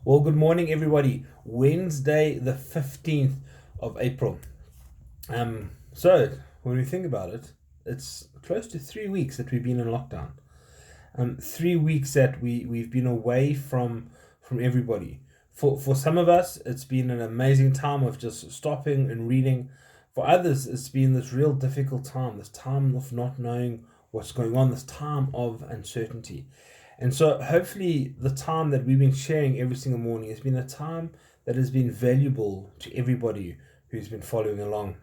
Well, good morning, everybody. Wednesday, the 15th of April. So, when we think about it, it's close to 3 weeks that we've been in lockdown. 3 weeks that we've been away from everybody. For some of us, it's been an amazing time of just stopping and reading. For others, it's been this real difficult time, this time of not knowing what's going on, this time of uncertainty. And so, hopefully, the time that we've been sharing every single morning has been a time that has been valuable to everybody who's been following along.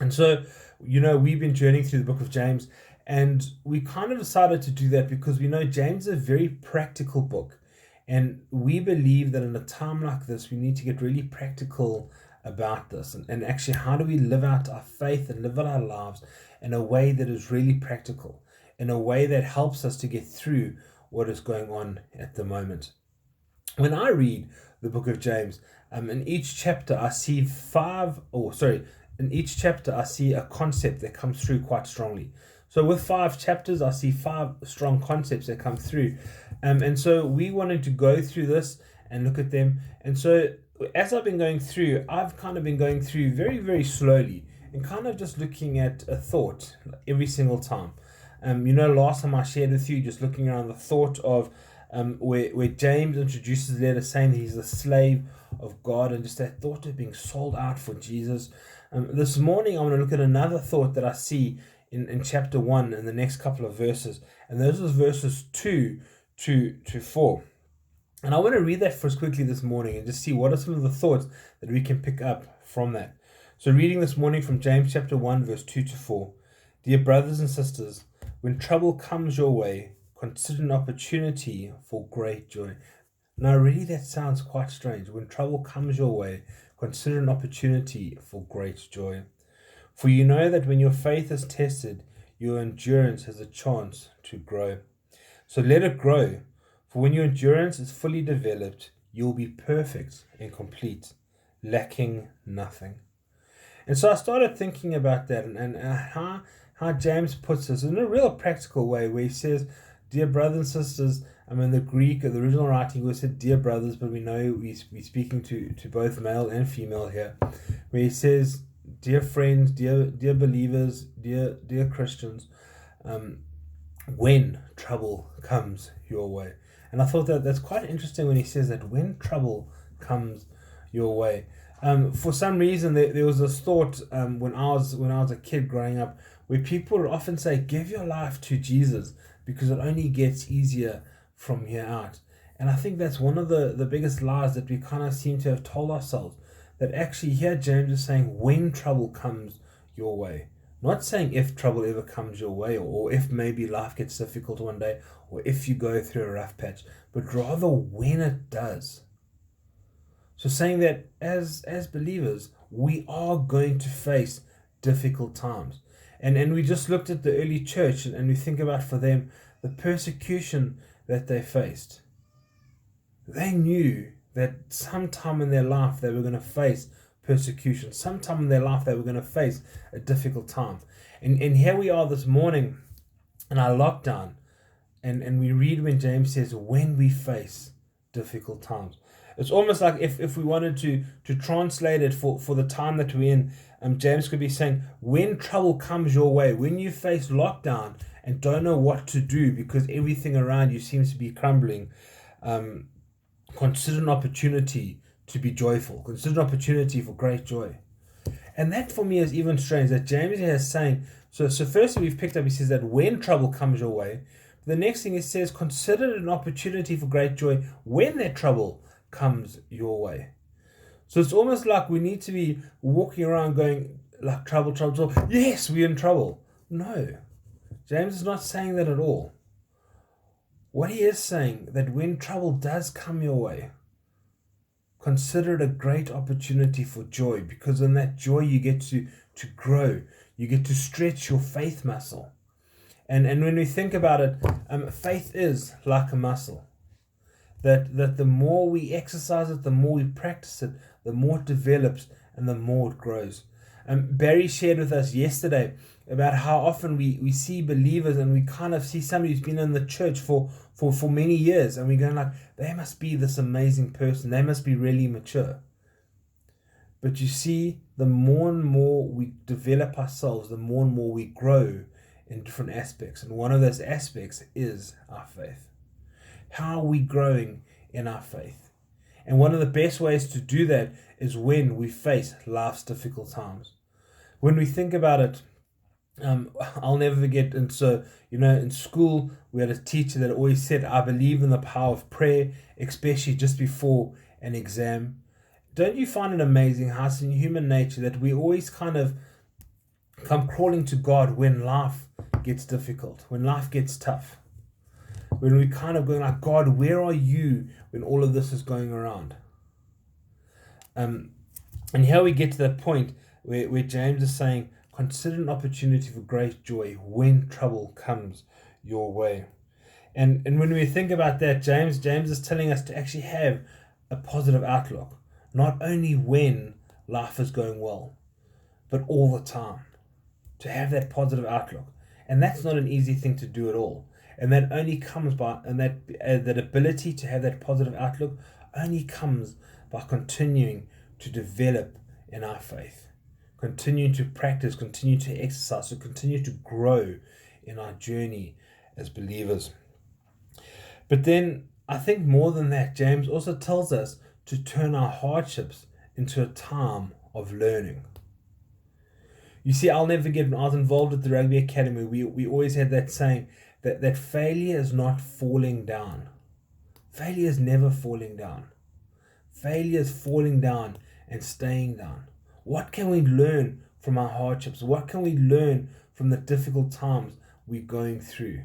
And so, we've been journeying through the book of James, and we kind of decided to do that because we know James is a very practical book. And we believe that in a time like this, we need to get really practical about this. And actually, how do we live out our faith and live out our lives in a way that is really practical, in a way that helps us to get through what is going on at the moment? When I read the book of James, in each chapter I see in each chapter I see a concept that comes through quite strongly. So with 5 chapters, I see 5 strong concepts that come through. And so we wanted to go through this and look at them. And so as I've been going through, I've kind of been going through very, very slowly and kind of just looking at a thought every single time. Last time I shared with you, just looking around the thought of where James introduces the letter saying that he's the slave of God, and just that thought of being sold out for Jesus. This morning, I want to look at another thought that I see in chapter 1 in the next couple of verses, and those are verses 2 to 4. And I want to read that for us quickly this morning and just see what are some of the thoughts that we can pick up from that. So, reading this morning from James chapter 1, verse 2 to 4. Dear brothers and sisters, when trouble comes your way, consider an opportunity for great joy. Now, really, that sounds quite strange. When trouble comes your way, consider an opportunity for great joy. For you know that when your faith is tested, your endurance has a chance to grow. So let it grow. For when your endurance is fully developed, you will be perfect and complete, lacking nothing. And so I started thinking about that and how James puts this in a real practical way, where he says, dear brothers and sisters. The Greek, the original writing was said dear brothers, but we know we're speaking to both male and female here, where he says, dear friends, dear believers, dear Christians, when trouble comes your way. And I thought that's quite interesting when he says that when trouble comes your way. For some reason, there was this thought when I was a kid growing up, where people would often say, give your life to Jesus because it only gets easier from here out. And I think that's one of the biggest lies that we kind of seem to have told ourselves, that actually here James is saying when trouble comes your way. Not saying if trouble ever comes your way, or if maybe life gets difficult one day, or if you go through a rough patch, but rather when it does. So saying that as believers, we are going to face difficult times. And we just looked at the early church, and we think about for them the persecution that they faced. They knew that sometime in their life they were going to face persecution. Sometime in their life they were going to face a difficult time. And here we are this morning in our lockdown, and we read when James says, when we face difficult times. It's almost like if we wanted to translate it for the time that we're in, James could be saying, when trouble comes your way, when you face lockdown and don't know what to do because everything around you seems to be crumbling, consider an opportunity to be joyful. Consider an opportunity for great joy. And that for me is even strange, that James here is saying, so first we've picked up, he says that when trouble comes your way, the next thing he says, consider it an opportunity for great joy when that trouble comes your way. So it's almost like we need to be walking around going, like, trouble. Yes, we're in trouble. No, James is not saying that at all. What he is saying, that when trouble does come your way, consider it a great opportunity for joy, because in that joy you get to grow. You get to stretch your faith muscle. And when we think about it, faith is like a muscle. That the more we exercise it, the more we practice it, the more it develops and the more it grows. Barry shared with us yesterday about how often we see believers and we kind of see somebody who's been in the church for many years, and we're going like, they must be this amazing person. They must be really mature. But you see, the more and more we develop ourselves, the more and more we grow in different aspects. And one of those aspects is our faith. How are we growing in our faith? And one of the best ways to do that is when we face life's difficult times. When we think about it, I'll never forget. And so, in school, we had a teacher that always said, I believe in the power of prayer, especially just before an exam. Don't you find it amazing how it's in human nature that we always kind of come crawling to God when life gets difficult, when life gets tough? When we kind of going like, God, where are you when all of this is going around? And here we get to that point where James is saying, consider an opportunity for great joy when trouble comes your way. And when we think about that, James is telling us to actually have a positive outlook, not only when life is going well, but all the time. To have that positive outlook. And that's not an easy thing to do at all. And that only comes by, and that ability to have that positive outlook only comes by continuing to develop in our faith, continue to practice, continue to exercise, so continue to grow in our journey as believers. But then I think more than that, James also tells us to turn our hardships into a time of learning. You see, I'll never forget when I was involved at the rugby academy, we always had that saying that failure is not falling down. Failure is never falling down. Failure is falling down and staying down. What can we learn from our hardships? What can we learn from the difficult times we're going through?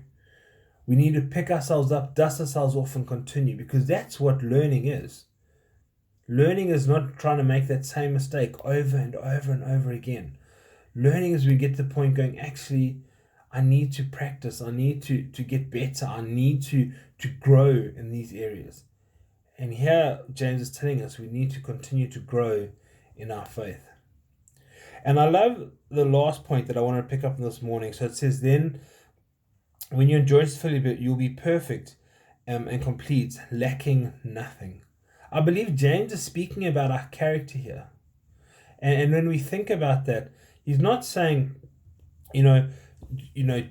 We need to pick ourselves up, dust ourselves off, and continue, because that's what learning is. Learning is not trying to make that same mistake over and over and over again. Learning is we get to the point going, actually, I need to practice. I need to get better. I need to grow in these areas. And here, James is telling us we need to continue to grow in our faith. And I love the last point that I want to pick up this morning. So it says, then, when you enjoy Philip, you'll be perfect and complete, lacking nothing. I believe James is speaking about our character here. And when we think about that, he's not saying, you're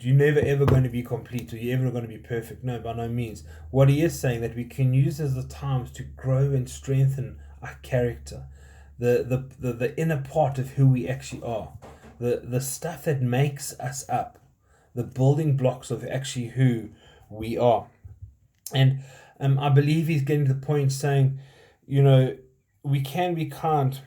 never ever going to be complete or you're ever going to be perfect. No, by no means. What he is saying that we can use as the times to grow and strengthen our character, the inner part of who we actually are, the stuff that makes us up, the building blocks of actually who we are. And I believe he's getting to the point saying, we can't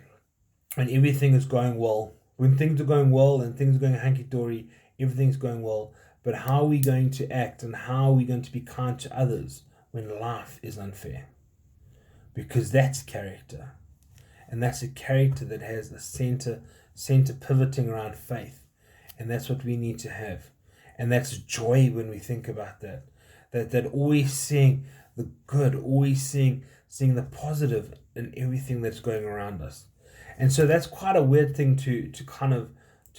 when everything is going well. When things are going well and things are going hunky-dory, everything's going well. But how are we going to act and how are we going to be kind to others when life is unfair? Because that's character. And that's a character that has a center pivoting around faith. And that's what we need to have. And that's joy when we think about that. That always seeing the good, always seeing the positive in everything that's going around us. And so that's quite a weird thing to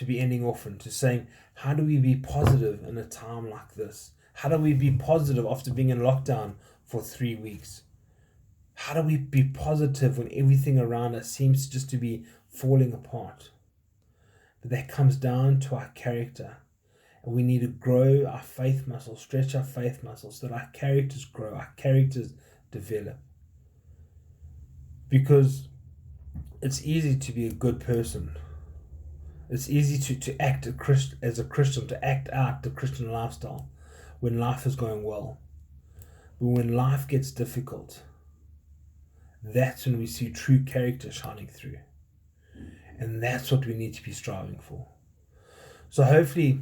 be ending off into, saying, how do we be positive in a time like this? How do we be positive after being in lockdown for 3 weeks? How do we be positive when everything around us seems just to be falling apart? But that comes down to our character. And we need to grow our faith muscles, stretch our faith muscles so that our characters grow, our characters develop. Because it's easy to be a good person. It's easy to act as a Christian, to act out the Christian lifestyle when life is going well. But when life gets difficult, that's when we see true character shining through. And that's what we need to be striving for. So hopefully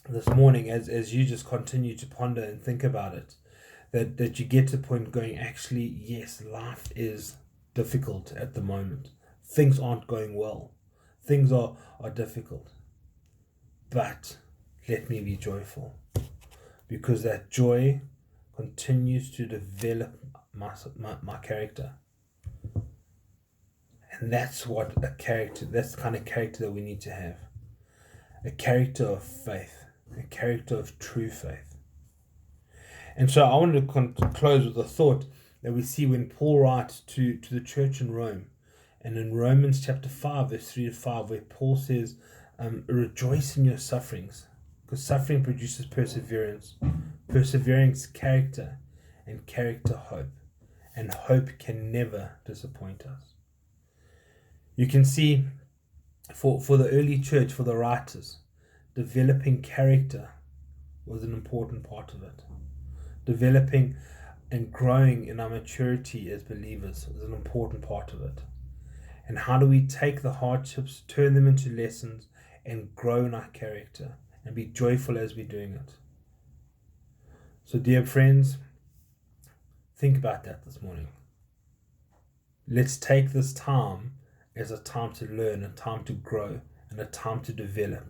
this morning, as you just continue to ponder and think about it, that you get to the point going, actually, yes, life is difficult at the moment. Things aren't going well. Things are difficult. But let me be joyful, because that joy continues to develop my character. And that's the kind of character that we need to have. a character of faith, a character of true faith. And so I wanted to close with a thought that we see when Paul writes to the church in Rome, and in Romans chapter 5, verse 3 to 5, where Paul says, rejoice in your sufferings, because suffering produces perseverance, perseverance character, and character hope, and hope can never disappoint us. You can see for the early church, for the writers, developing character was an important part of it. Developing and growing in our maturity as believers is an important part of it. And how do we take the hardships, turn them into lessons, and grow in our character and be joyful as we're doing it? So, dear friends, think about that this morning. Let's take this time as a time to learn, a time to grow, and a time to develop.